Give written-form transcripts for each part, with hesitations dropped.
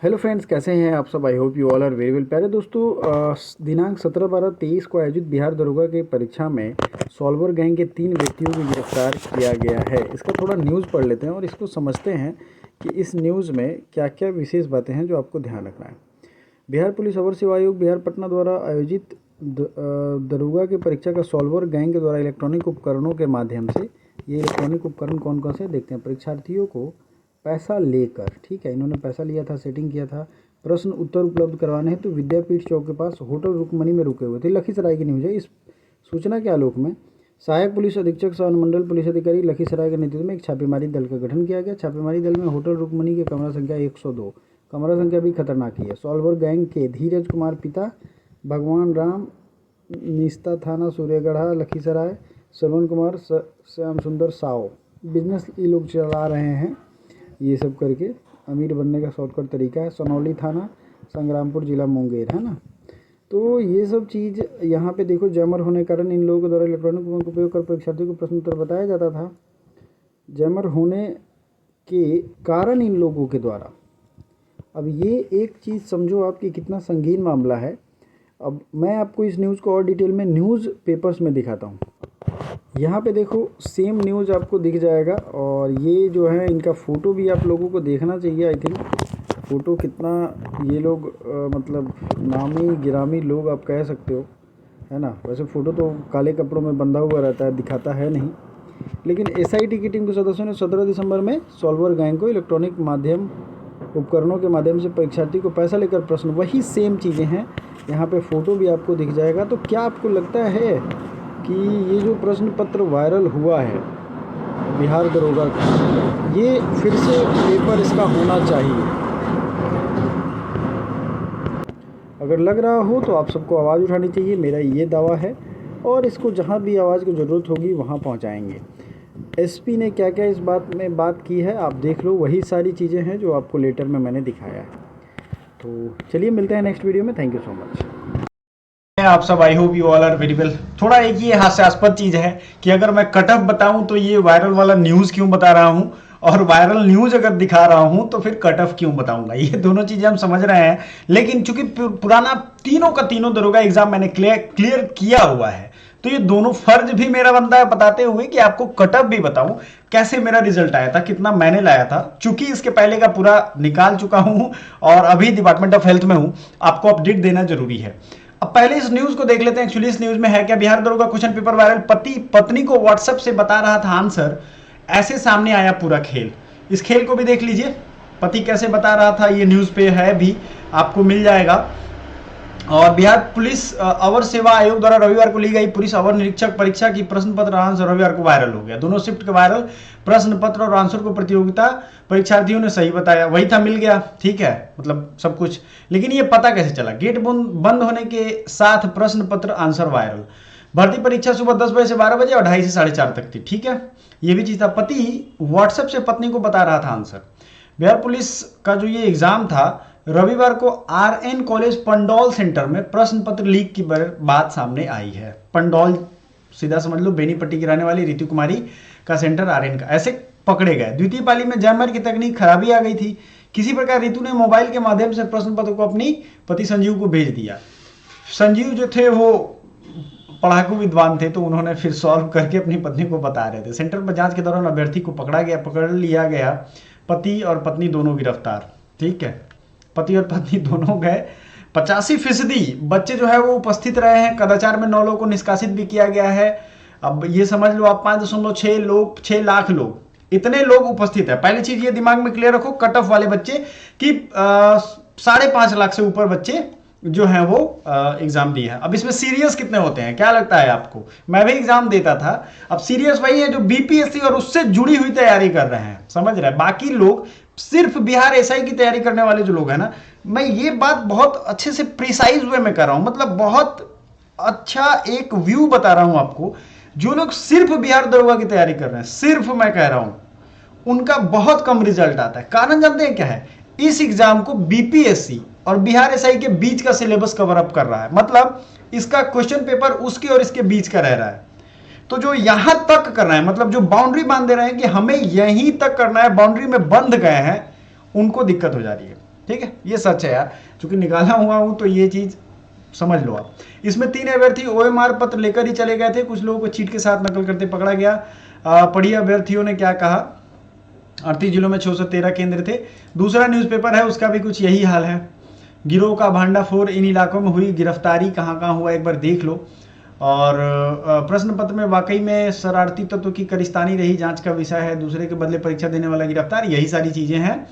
Hello friends, कैसे हैं आप सब। I hope you all are very well. प्यारे दोस्तों, दिनांक 17/12/23 को आयोजित बिहार दरोगा की परीक्षा में सॉल्वर गैंग के 3 व्यक्तियों को गिरफ्तार किया गया है। इसका थोड़ा न्यूज़ पढ़ लेते हैं और इसको समझते हैं कि इस न्यूज़ में क्या क्या विशेष बातें हैं जो आपको ध्यान रखना है। बिहार पुलिस अवर सेवा आयोग बिहार पटना द्वारा आयोजित दरोगा की परीक्षा का सॉल्वर गैंग के द्वारा इलेक्ट्रॉनिक उपकरणों के माध्यम से, ये इलेक्ट्रॉनिक उपकरण कौन कौन से देखते हैं, परीक्षार्थियों को पैसा लेकर, ठीक है, इन्होंने पैसा लिया था, सेटिंग किया था, प्रश्न उत्तर उपलब्ध करवाने हेतु विद्यापीठ चौक के पास होटल रुकमणी में रुके हुए थे। लखीसराय की न्यूज़ है। इस सूचना के आलोक में सहायक पुलिस अधीक्षक सह अनुमंडल पुलिस अधिकारी लखीसराय के नेतृत्व में एक छापेमारी दल का गठन किया गया। छापेमारी दल में होटल रुकमणी के कमरा संख्या 102, कमरा संख्या भी खतरनाक ही है, सॉल्वर गैंग के धीरज कुमार पिता भगवान राम, निस्ता थाना सूर्यगढ़ा लखीसराय, श्रवण कुमार, श्याम सुंदर साव, बिजनेस ये लोग चला रहे हैं। ये सब करके अमीर बनने का शॉर्टकट तरीका है। सनौली थाना संग्रामपुर जिला मुंगेर, है ना। तो ये सब चीज़ यहाँ पे देखो, जैमर होने के कारण इन लोगों के द्वारा इलेक्ट्रॉनिक उपयोग कर परीक्षार्थियों को प्रश्न उत्तर बताया जाता था। जैमर होने के कारण इन लोगों के द्वारा, अब ये एक चीज़ समझो आपकी कितना संगीन मामला है। अब मैं आपको इस न्यूज़ को और डिटेल में न्यूज़ पेपर्स में दिखाता हूँ। यहाँ पे देखो सेम न्यूज़ आपको दिख जाएगा, और ये जो है इनका फ़ोटो भी आप लोगों को देखना चाहिए। आई थिंक फ़ोटो कितना ये लोग मतलब नामी गिरामी लोग आप कह सकते हो, है ना। वैसे फ़ोटो तो काले कपड़ों में बंधा हुआ रहता है, दिखाता है नहीं, लेकिन एसआईटी की टीम के सदस्यों ने 17 दिसंबर में सॉल्वर गैंग को इलेक्ट्रॉनिक माध्यम उपकरणों के माध्यम से परीक्षार्थी को पैसा लेकर प्रश्न, वही सेम चीज़ें हैं। यहाँ पे फ़ोटो भी आपको दिख जाएगा। तो क्या आपको लगता है कि ये जो प्रश्न पत्र वायरल हुआ है बिहार दरोगा का, ये फिर से पेपर इसका होना चाहिए? अगर लग रहा हो तो आप सबको आवाज़ उठानी चाहिए, मेरा ये दावा है, और इसको जहाँ भी आवाज़ की ज़रूरत होगी वहाँ पहुँचाएंगे। एसपी ने क्या क्या इस बात में बात की है आप देख लो, वही सारी चीज़ें हैं जो आपको लेटर में मैंने दिखाया है। तो चलिए मिलते हैं नेक्स्ट वीडियो में। Thank you so much. आप सब, I hope you all are very well. थोड़ा एक ये हास्यास्पद चीज है कि अगर मैं कट ऑफ बताऊं तो ये वायरल वाला न्यूज क्यों बता रहा हूं, और वायरल न्यूज अगर दिखा रहा हूं तो फिर कट ऑफ क्यों बताऊंगा। ये दोनों चीजें हम समझ रहे हैं, लेकिन चूंकि पुराना तीनों का तीनों दरोगा एग्जाम मैंने क्लियर किया हुआ है, तो ये दोनों फर्ज भी मेरा बनता है बताते हुए कि आपको कट ऑफ भी बताऊं कैसे मेरा रिजल्ट आया था, कितना मैंने लाया था। चूंकि इसके पहले का पूरा निकाल चुका हूं और अभी डिपार्टमेंट ऑफ हेल्थ में हूं, आपको अपडेट देना जरूरी है। अब पहले इस न्यूज को देख लेते हैं। एक्चुअली इस न्यूज में है क्या, बिहार दरोगा क्वेश्चन पेपर वायरल, पति पत्नी को व्हाट्सएप से बता रहा था आंसर, ऐसे सामने आया पूरा खेल। इस खेल को भी देख लीजिए, पति कैसे बता रहा था, ये न्यूज पे है भी, आपको मिल जाएगा। और बिहार पुलिस अवर सेवा आयोग द्वारा रविवार को ली गई पुलिस अवर निरीक्षक परीक्षा की प्रश्न पत्र आंसर रविवार को वायरल हो गया। दोनों शिफ्ट के वायरल प्रश्न पत्र और आंसर को प्रतियोगिता परीक्षार्थियों ने सही बताया, वही था, मिल गया, ठीक है, मतलब सब कुछ। लेकिन ये पता कैसे चला, गेट बंद होने के साथ प्रश्न पत्र आंसर वायरल। भर्ती परीक्षा सुबह 10 बजे से 12 बजे और 2:30 से 4:30 तक थी, ठीक है, ये भी चीज था। पति व्हाट्सएप से पत्नी को बता रहा था आंसर। बिहार पुलिस का जो ये एग्जाम था, रविवार को आरएन कॉलेज पंडौल सेंटर में प्रश्न पत्र लीक की बात सामने आई है। पंडौल सीधा समझ लो बेनीपट्टी की रहने वाली रितु कुमारी का सेंटर आरएन का, ऐसे पकड़े गए। द्वितीय पाली में जैमर की तकनीक खराबी आ गई थी। किसी प्रकार रितु ने मोबाइल के माध्यम से प्रश्न पत्र को अपनी पति संजीव को भेज दिया। संजीव जो थे वो पढ़ाकू विद्वान थे, तो उन्होंने फिर सॉल्व करके अपनी पत्नी को बता रहे थे। सेंटर पर जांच के दौरान अभ्यर्थी को पकड़ लिया गया। पति और पत्नी दोनों गिरफ्तार, ठीक है, पति और पत्नी दोनों गए। 85% बच्चे जो है वो उपस्थित रहे हैं। कदाचार में 9 लोगों को निष्कासित भी किया गया है। अब ये समझ लो आप 5.6 लोग, 6 लाख लोग, इतने लोग उपस्थित है। पहली चीज ये दिमाग में क्लियर रखो, कट ऑफ वाले बच्चे कि 5.5 लाख से ऊपर बच्चे जो है वो एग्जाम दिए हैं। अब इसमें सीरियस कितने होते हैं, क्या लगता है आपको? मैं भी एग्जाम देता था। अब सीरियस वही है जो बीपीएससी और उससे जुड़ी हुई तैयारी कर रहे हैं, समझ रहे हैं। बाकी लोग सिर्फ बिहार एसआई की तैयारी करने वाले जो लोग हैं ना, मैं ये बात बहुत अच्छे से प्रिसाइज वे में कर रहा हूं, मतलब बहुत अच्छा एक व्यू बता रहा हूं आपको। जो लोग सिर्फ बिहार दरोगा की तैयारी कर रहे हैं, सिर्फ मैं कह रहा हूं, उनका बहुत कम रिजल्ट आता है। कारण जानते हैं क्या है? इस एग्जाम को बीपीएससी और बिहार एसआई के बीच का सिलेबस कवर अप कर रहा है, मतलब इसका क्वेश्चन पेपर उसके और इसके बीच का रह रहा है। तो जो यहां तक करना है, मतलब जो बाउंड्री बांध दे रहे हैं कि हमें यहीं तक करना है, बाउंड्री में बंध गए हैं, उनको दिक्कत हो जा रही है। ठीक है, ये सच है यार, चूंकि निकाला हुआ हूं तो ये चीज समझ लो आप। इसमें 3 अभ्यर्थी OMR पत्र लेकर ही चले गए थे, कुछ लोगों को चीट के साथ नकल करते पकड़ा गया। पढ़िए अभ्यर्थियों ने क्या कहा। 38 जिलों में 613 केंद्र थे। दूसरा न्यूज़पेपर है, उसका भी कुछ यही हाल है। गिरोह का भांडाफोड़, इन इलाकों में हुई गिरफ्तारी, कहाँ कहाँ हुआ एक बार देख लो। और प्रश्न पत्र में वाकई में शरारती तत्व की करिस्तानी रही, जांच का विषय है। दूसरे के बदले परीक्षा देने वाला गिरफ्तार, यही सारी चीजें हैं।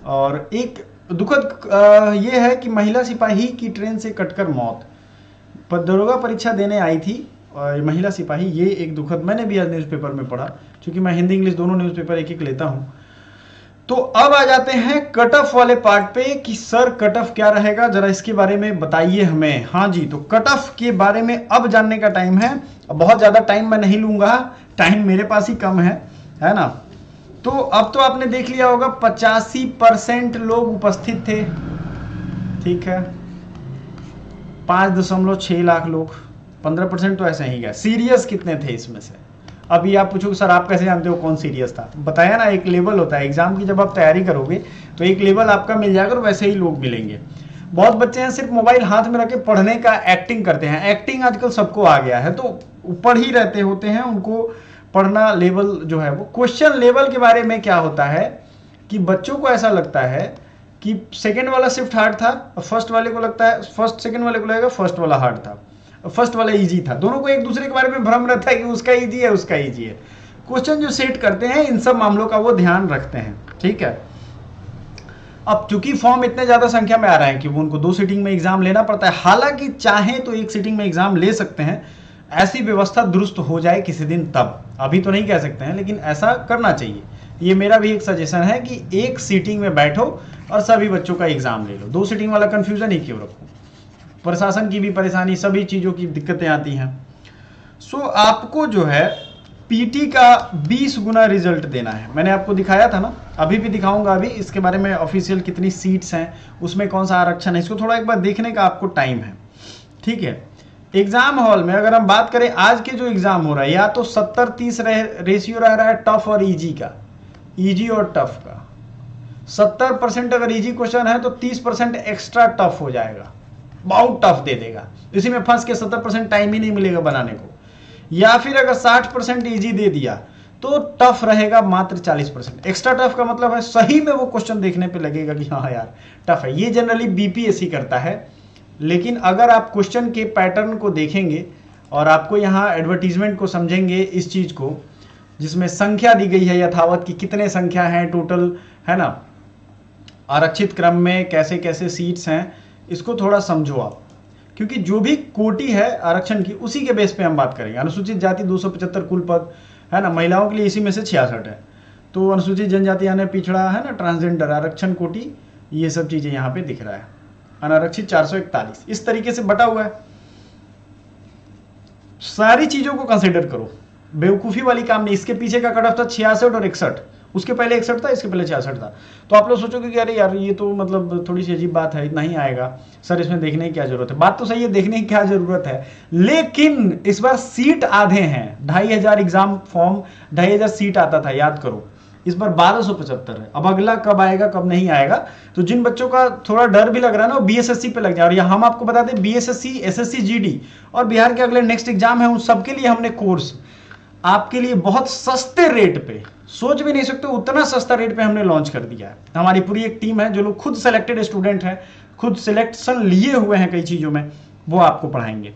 और एक दुखद ये है कि महिला सिपाही की ट्रेन से कटकर मौत, पर दरोगा परीक्षा देने आई थी और महिला सिपाही, ये एक दुखद, मैंने भी आज न्यूज़पेपर में पढ़ा, क्योंकि मैं हिंदी इंग्लिश दोनों न्यूज़पेपर एक एक लेता हूं। तो अब आ जाते हैं कट ऑफ वाले पार्ट पे कि सर कट ऑफ क्या रहेगा, जरा इसके बारे में बताइए हमें। हाँ जी, तो कट ऑफ के बारे में अब जानने का टाइम है। अब बहुत ज्यादा टाइम मैं नहीं लूंगा, टाइम मेरे पास ही कम है ना। तो अब तो आपने देख लिया होगा 85% लोग उपस्थित थे, ठीक है। 5.6 लाख लोग, 15% तो ऐसे ही गए। सीरियस कितने थे इसमें से? अभी आप पूछोगे सर आप कैसे जानते हो कौन सीरियस था? बताया ना, एक लेवल होता है एग्जाम की, जब आप तैयारी करोगे तो एक लेवल आपका मिल जाएगा और वैसे ही लोग मिलेंगे। बहुत बच्चे हैं सिर्फ मोबाइल हाथ में रख के पढ़ने का एक्टिंग करते हैं। एक्टिंग आजकल सबको आ गया है, तो ऊपर ही रहते होते हैं, उनको पढ़ना लेवल जो है वो। क्वेश्चन लेवल के बारे में क्या होता है कि बच्चों को ऐसा लगता है कि सेकंड वाला शिफ्ट हार्ड था, फर्स्ट वाले को लगता है सेकंड वाले को लगेगा फर्स्ट वाला हार्ड था, फर्स्ट वाला इजी था। दोनों को एक दूसरे के बारे में भ्रम रहता है कि उसका इजी है, उसका इजी है। क्वेश्चन जो सेट करते हैं इन सब मामलों का वो ध्यान रखते हैं, ठीक है। अब चूंकि फॉर्म इतने ज्यादा संख्या में आ रहे हैं कि वो उनको 2 सीटिंग में एग्जाम लेना पड़ता है। हालांकि चाहे तो 1 सीटिंग में एग्जाम ले सकते हैं, ऐसी व्यवस्था दुरुस्त हो जाए किसी दिन तब, अभी तो नहीं कह सकते हैं, लेकिन ऐसा करना चाहिए। ये मेरा भी एक सजेशन है कि 1 सीटिंग में बैठो और सभी बच्चों का एग्जाम ले लो। 2 सीटिंग वाला कंफ्यूजन ही क्यों रखो? प्रशासन की भी परेशानी, सभी चीजों की दिक्कतें आती हैं। सो आपको जो है पीटी का 20 गुना रिजल्ट देना है। मैंने आपको दिखाया था ना, अभी भी दिखाऊंगा। अभी इसके बारे में ऑफिशियल कितनी सीट्स हैं, उसमें कौन सा आरक्षण है, इसको थोड़ा एक बार देखने का आपको टाइम है, ठीक है। एग्जाम हॉल में अगर हम बात करें आज के जो एग्जाम हो रहा है, या तो 70-30 रेशियो रह रहा है टफ और इजी का, इजी और टफ का। 70% अगर इजी क्वेश्चन है तो 30% एक्स्ट्रा टफ हो जाएगा, बहुत टफ दे देगा। इसी में फंस के 70% टाइम ही नहीं मिलेगा बनाने को। या फिर अगर 60% इजी दे दिया तो टफ रहेगा मात्र 40%। एक्स्ट्रा टफ का मतलब है सही में वो क्वेश्चन देखने पे लगेगा कि हाँ यार टफ है। ये जनरली बीपीएससी करता है, लेकिन अगर आप क्वेश्चन के पैटर्न को देखेंगे और आपको यहाँ एडवर्टीजमेंट को समझेंगे, इस चीज को जिसमें संख्या दी गई है यथावत की, कितने संख्या है टोटल, है ना, आरक्षित क्रम में कैसे कैसे सीट्स हैं, इसको थोड़ा समझो आप। क्योंकि जो भी कोटि है आरक्षण की, उसी के बेस पे हम बात करेंगे। अनुसूचित जाति 275 कुल पद, है ना, महिलाओं के लिए इसी में से 66 है। तो अनुसूचित जनजाति यानी पिछड़ा, है ना, ट्रांसजेंडर, आरक्षण कोटि, ये सब चीजें यहाँ पे दिख रहा है। अनारक्षित 441, इस तरीके से बटा हुआ है। सारी चीजों को कंसिडर करो, बेवकूफी वाली काम नहीं। इसके पीछे का कट ऑफ था 66 और 61, उसके पहले 61 था, इसके पहले 66 था। तो आप लोग सोचोगे कि अरे यार ये तो मतलब थोड़ी सी अजीब बात है, इतना ही आएगा सर, इसमें देखने की क्या जरूरत है। बात तो सही है, देखने की क्या जरूरत है, लेकिन इस बार सीट आधे हैं। 2500 एग्जाम फॉर्म, 2500 सीट आता था, याद करो। इस बार 1275 है। अब अगला कब आएगा कब नहीं आएगा, तो जिन बच्चों का थोड़ा डर भी लग रहा है ना, वो बीएसएससी पे लग जाए। और हम आपको बता दें, बीएसएससी, एसएससी जीडी और बिहार के अगले नेक्स्ट एग्जाम है, उन सबके लिए हमने कोर्स आपके लिए बहुत सस्ते रेट पे, सोच भी नहीं सकते उतना सस्ता रेट पे हमने लॉन्च कर दिया है। हमारी पूरी एक टीम है जो लोग खुद सेलेक्टेड स्टूडेंट हैं, खुद सिलेक्शन लिए हुए हैं कई चीजों में, वो आपको पढ़ाएंगे,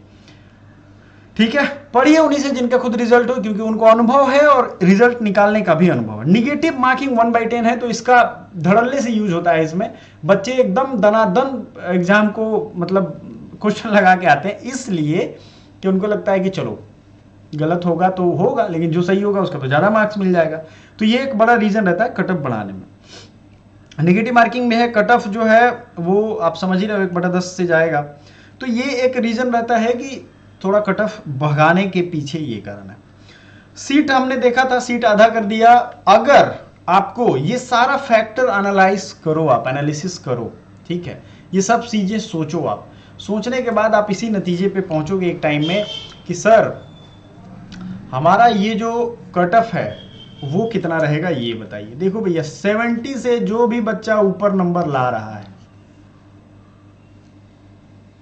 ठीक है। पढ़िए उन्हीं से जिनका खुद रिजल्ट हो, क्योंकि उनको अनुभव है और रिजल्ट निकालने का भी अनुभव है। निगेटिव मार्किंग 1/10 है, तो इसका धड़ल्ले से यूज होता है इसमें। बच्चे एकदम दनादन एग्जाम को मतलब क्वेश्चन लगा के आते हैं, इसलिए कि उनको लगता है कि चलो गलत होगा तो होगा, लेकिन जो सही होगा उसका तो ज्यादा मार्क्स मिल जाएगा। तो ये एक बड़ा रीजन रहता है कट ऑफ बढ़ाने में। नेगेटिव मार्किंग में है कट ऑफ जो है वो आप समझ ही रहे हो 1/10 से जाएगा। तो ये एक रीजन रहता है कि थोड़ा कट ऑफ भगाने के पीछे ये कारण है। सीट हमने देखा था, सीट आधा कर दिया। अगर आपको ये सारा फैक्टर एनालाइज करो, आप एनालिसिस करो, ठीक है, ये सब चीजें सोचो। आप सोचने के बाद आप इसी नतीजे पे पहुंचोगे एक टाइम में कि सर हमारा ये जो कट ऑफ है वो कितना रहेगा ये बताइए। देखो भैया 70 से जो भी बच्चा ऊपर नंबर ला रहा है,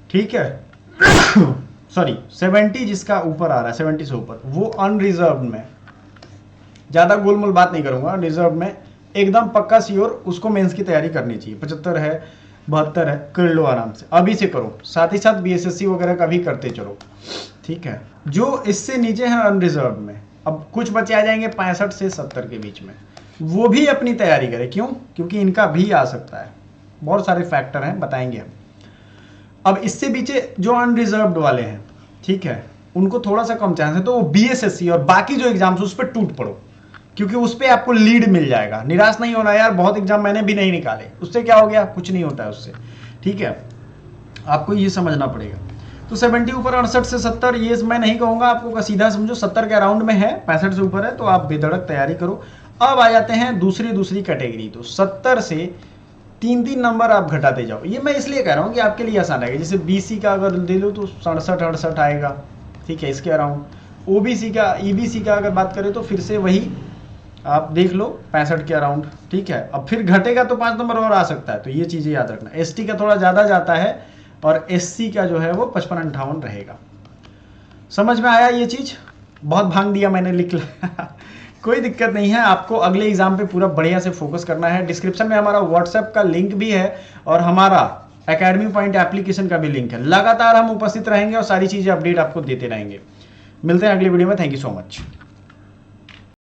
ठीक है, सॉरी 70 जिसका ऊपर आ रहा है 70 से ऊपर, वो अनरिजर्व में, ज्यादा गोलमोल बात नहीं करूंगा, रिजर्व में एकदम पक्का श्योर उसको मेंस की तैयारी करनी चाहिए। 75 है 72 है, कर लो आराम से, अभी से करो, साथ ही साथ बीएसएससी वगैरह का भी करते चलो, ठीक है। जो इससे नीचे है अनरिजर्व में, अब कुछ बच्चे आ जाएंगे 65 से 70 के बीच में, वो भी अपनी तैयारी करें। क्यों? क्योंकि इनका भी आ सकता है, बहुत सारे फैक्टर हैं, बताएंगे हम। अब इससे पीछे जो अनरिजर्व्ड वाले हैं, ठीक है, उनको थोड़ा सा कम चांस है, तो वो बीएसएससी और बाकी जो एग्जाम्स उस पर टूट पड़ो, क्योंकि उस पर आपको लीड मिल जाएगा। निराश नहीं होना यार, बहुत एग्जाम मैंने भी नहीं निकाले, उससे क्या हो गया, कुछ नहीं होता है उससे, ठीक है, आपको ये समझना पड़ेगा। तो 70 ऊपर 68 से 70, ये मैं नहीं कहूंगा आपको, सीधा समझो 70 के अराउंड में है, 65 से ऊपर है तो आप बेधड़क तैयारी करो। अब आ जाते हैं दूसरी कैटेगरी, तो 70 से 3 नंबर आप घटाते जाओ। ये मैं इसलिए कह रहा हूँ कि आपके लिए आसान रहेगा। जैसे बीसी का अगर ले लो तो 67-68 आएगा, ठीक है, इसके अराउंड। ओबीसी का, ईबीसी का अगर बात करें तो फिर से वही आप देख लो 65 के अराउंड, ठीक है। अब फिर घटेगा तो 5 नंबर और आ सकता है, तो ये चीजें याद रखना। एसटी का थोड़ा ज्यादा जाता है और एससी का जो है वो 55-58 रहेगा। समझ में आया ये चीज? बहुत भांग दिया मैंने, लिख लिया कोई दिक्कत नहीं है, आपको अगले एग्जाम पे पूरा बढ़िया से फोकस करना है। डिस्क्रिप्शन में हमारा व्हाट्सएप का लिंक भी है और हमारा एकेडमी पॉइंट एप्लीकेशन का भी लिंक है। लगातार हम उपस्थित रहेंगे और सारी चीजें अपडेट आपको देते रहेंगे। मिलते हैं अगली वीडियो में। Thank you so much.